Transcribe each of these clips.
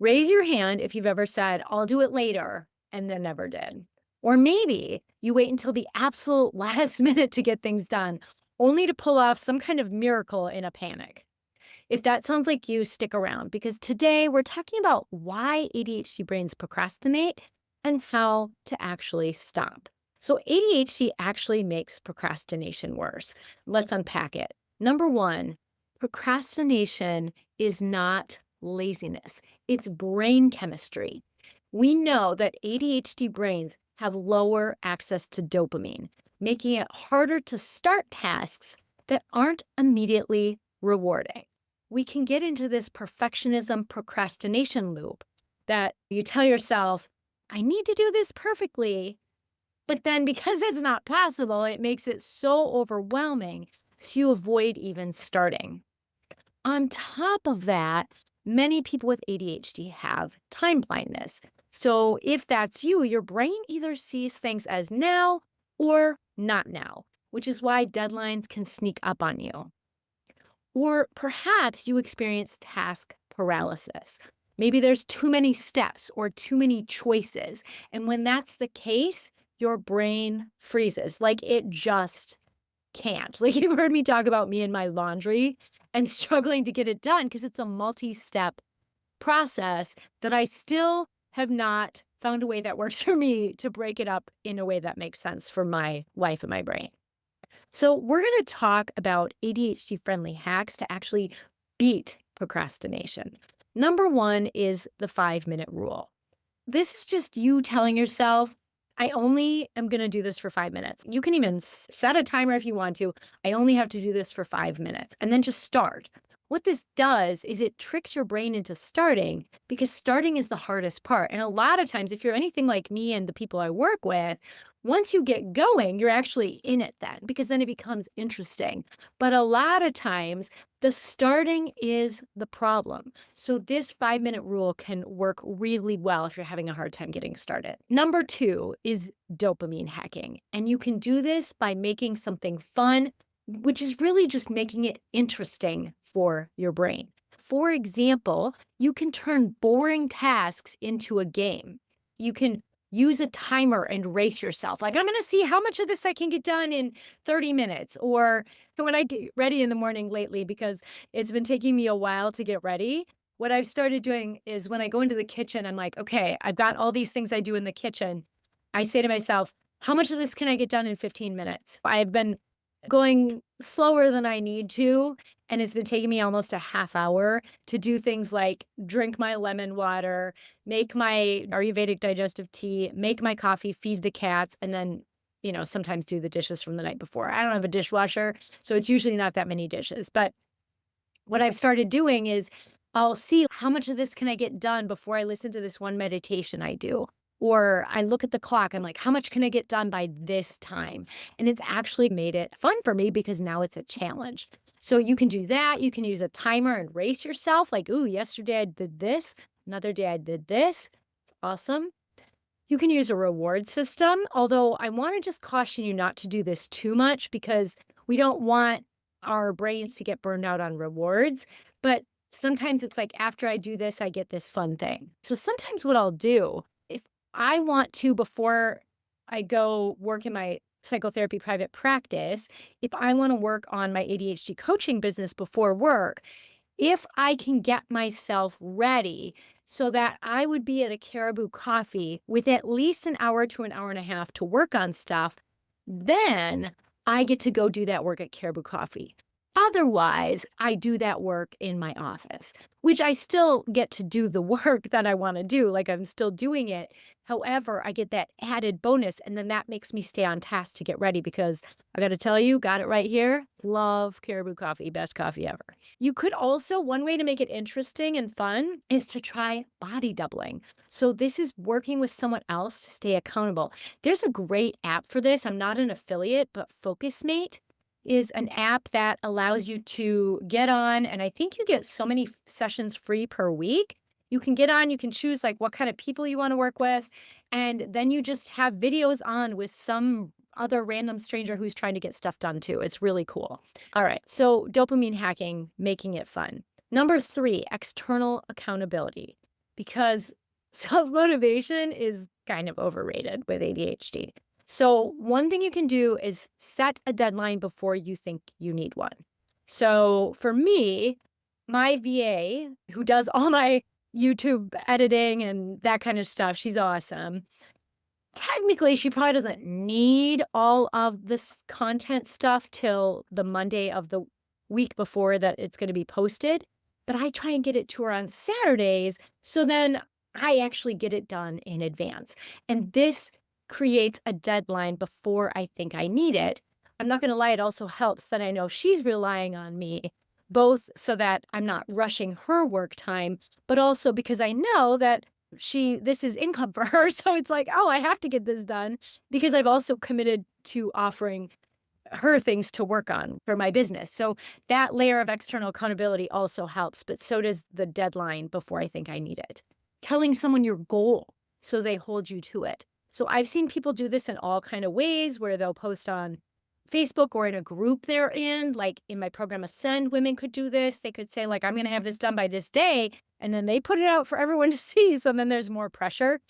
Raise your hand if you've ever said, I'll do it later, and then never did. Or maybe you wait until the absolute last minute to get things done, only to pull off some kind of miracle in a panic. If that sounds like you, stick around because today we're talking about why ADHD brains procrastinate and how to actually stop. So, ADHD actually makes procrastination worse. Let's unpack it. Number one, procrastination is not laziness, it's brain chemistry. We know that ADHD brains have lower access to dopamine, making it harder to start tasks that aren't immediately rewarding. We can get into this perfectionism procrastination loop that you tell yourself, I need to do this perfectly. But then because it's not possible, it makes it so overwhelming. So you avoid even starting. On top of that, many people with ADHD have time blindness. So if that's you, your brain either sees things as now or not now, which is why deadlines can sneak up on you. Or perhaps you experience task paralysis. Maybe there's too many steps or too many choices. And when that's the case, your brain freezes, like it just can't. Like you've heard me talk about me and my laundry and struggling to get it done because it's a multi step process that I still have not found a way that works for me to break it up in a way that makes sense for my life and my brain. So, we're going to talk about ADHD friendly hacks to actually beat procrastination. Number one is the 5 minute rule. This is just you telling yourself, I only am going to do this for 5 minutes. You can even set a timer if you want to. I only have to do this for 5 minutes and then just start. What this does is it tricks your brain into starting because starting is the hardest part. And a lot of times, if you're anything like me and the people I work with, once you get going, you're actually in it then because then it becomes interesting. But a lot of times, the starting is the problem. So, this 5 minute rule can work really well if you're having a hard time getting started. Number two is dopamine hacking. And you can do this by making something fun, which is really just making it interesting for your brain. For example, you can turn boring tasks into a game. You can use a timer and race yourself. Like, I'm going to see how much of this I can get done in 30 minutes. Or when I get ready in the morning lately, because it's been taking me a while to get ready, what I've started doing is when I go into the kitchen, I'm like, okay, I've got all these things I do in the kitchen. I say to myself, how much of this can I get done in 15 minutes? I've been going slower than I need to, and it's been taking me almost a half hour to do things like drink my lemon water, make my Ayurvedic digestive tea, make my coffee, feed the cats, and then, sometimes do the dishes from the night before. I don't have a dishwasher, so it's usually not that many dishes. But what I've started doing is I'll see how much of this can I get done before I listen to this one meditation I do. Or I look at the clock, I'm like, how much can I get done by this time? And it's actually made it fun for me because now it's a challenge. So you can do that. You can use a timer and race yourself. Like, ooh, yesterday I did this. Another day I did this. It's awesome. You can use a reward system, although I want to just caution you not to do this too much because we don't want our brains to get burned out on rewards. But sometimes it's like after I do this, I get this fun thing. So sometimes what I'll do, if I want to, before I go work in my psychotherapy private practice, if I want to work on my ADHD coaching business before work, if I can get myself ready so that I would be at a Caribou Coffee with at least an hour to an hour and a half to work on stuff, then I get to go do that work at Caribou Coffee. Otherwise, I do that work in my office, which I still get to do the work that I want to do. Like I'm still doing it. However, I get that added bonus. And then that makes me stay on task to get ready because I got to tell you, got it right here. Love Caribou Coffee, best coffee ever. You could also, one way to make it interesting and fun is to try body doubling. So this is working with someone else to stay accountable. There's a great app for this. I'm not an affiliate, but FocusMate is an app that allows you to get on, and I think you get so many sessions free per week. You can get on, you can choose like what kind of people you want to work with, and then you just have videos on with some other random stranger who's trying to get stuff done too. It's really cool. All right, so dopamine hacking, making it fun. Number three, external accountability. because self-motivation is kind of overrated with ADHD. So, one thing you can do is set a deadline before you think you need one. So, for me, my VA, who does all my YouTube editing and that kind of stuff, she's awesome. Technically, she probably doesn't need all of this content stuff till the Monday of the week before that it's gonna be posted, but I try and get it to her on Saturdays, so then I actually get it done in advance, and this creates a deadline before I think I need it. I'm not gonna lie, it also helps that I know she's relying on me, both so that I'm not rushing her work time, but also because I know that this is income for her, so it's like, "Oh, I have to get this done," because I've also committed to offering her things to work on for my business, so that layer of external accountability also helps, but so does the deadline before I think I need it. Telling someone your goal so they hold you to it. So I've seen people do this in all kind of ways where they'll post on Facebook or in a group they're in, like in my program Ascend, women could do this. They could say like, "I'm gonna have this done by this day," and then they put it out for everyone to see, so then there's more pressure.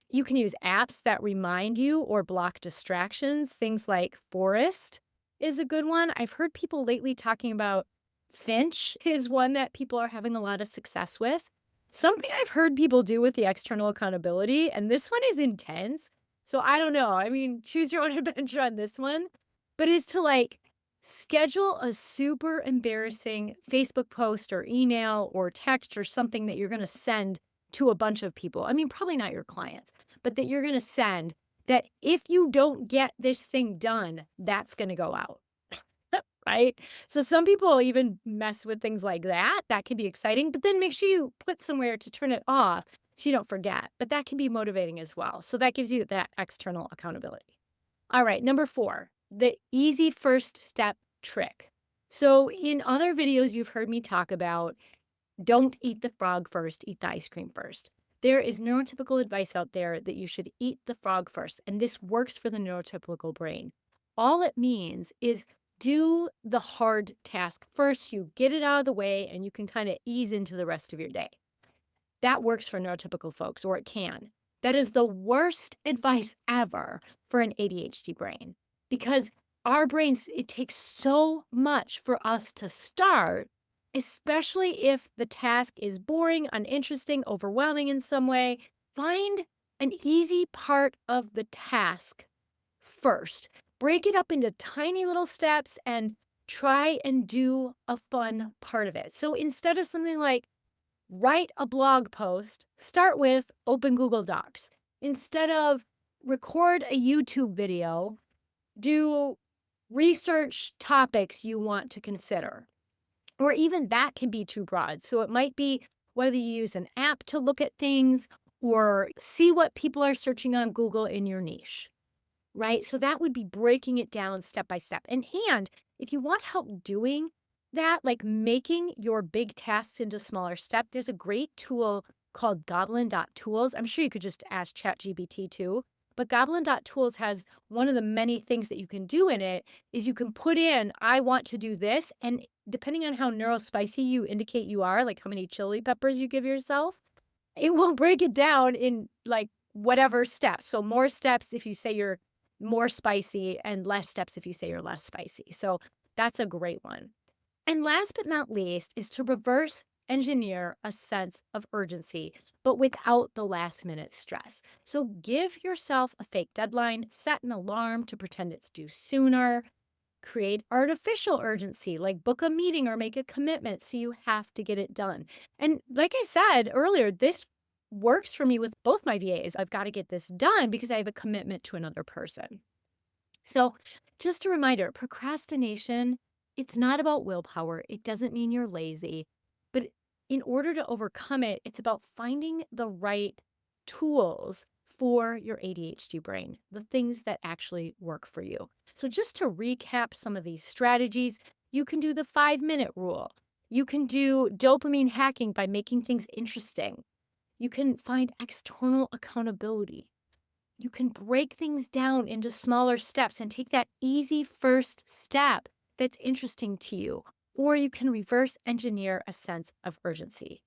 You can use apps that remind you or block distractions. Things like Forest is a good one. I've heard people lately talking about Finch is one that people are having a lot of success with. Something I've heard people do with the external accountability, and this one is intense. So I don't know. I mean, choose your own adventure on this one, but is to like schedule a super embarrassing Facebook post or email or text or something that you're going to send to a bunch of people. I mean, probably not your clients, but that you're going to send that if you don't get this thing done, that's going to go out. Right? So some people even mess with things like that. That can be exciting, but then make sure you put somewhere to turn it off so you don't forget. But that can be motivating as well. So that gives you that external accountability. All right, number 4, the easy first step trick. So in other videos you've heard me talk about, don't eat the frog first, eat the ice cream first. There is neurotypical advice out there that you should eat the frog first, and this works for the neurotypical brain. All it means is do the hard task first, you get it out of the way, and you can kind of ease into the rest of your day. That works for neurotypical folks, or it can. That is the worst advice ever for an ADHD brain because our brains, it takes so much for us to start, especially if the task is boring, uninteresting, overwhelming in some way. Find an easy part of the task first. Break it up into tiny little steps and try and do a fun part of it. So instead of something like, write a blog post, start with open Google Docs. Instead of record a YouTube video, do research topics you want to consider. Or even that can be too broad. So it might be whether you use an app to look at things or see what people are searching on Google in your niche, right? So that would be breaking it down step by step. And if you want help doing that, like making your big tasks into smaller steps, there's a great tool called Goblin.tools. I'm sure you could just ask ChatGPT too, but Goblin.tools has one of the many things that you can do in it is you can put in, I want to do this. And depending on how neurospicy you indicate you are, like how many chili peppers you give yourself, it will break it down in like whatever steps. So more steps if you say you're more spicy and less steps if you say you're less spicy. So that's a great one. And last but not least is to reverse engineer a sense of urgency, but without the last minute stress. So give yourself a fake deadline, set an alarm to pretend it's due sooner, create artificial urgency, like book a meeting or make a commitment so you have to get it done. And like I said earlier, this works for me with both my VAs. I've got to get this done because I have a commitment to another person. So, just a reminder, procrastination, it's not about willpower. It doesn't mean you're lazy. But in order to overcome it, it's about finding the right tools for your ADHD brain, the things that actually work for you. So, just to recap some of these strategies, you can do the 5-minute rule. You can do dopamine hacking by making things interesting. You can find external accountability. You can break things down into smaller steps and take that easy first step that's interesting to you. Or you can reverse engineer a sense of urgency.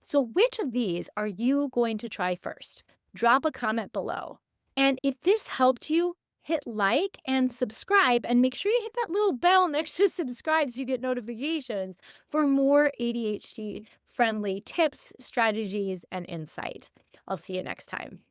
So, which of these are you going to try first? Drop a comment below. And if this helped you, hit like and subscribe, and make sure you hit that little bell next to subscribe so you get notifications for more ADHD friendly tips, strategies, and insight. I'll see you next time.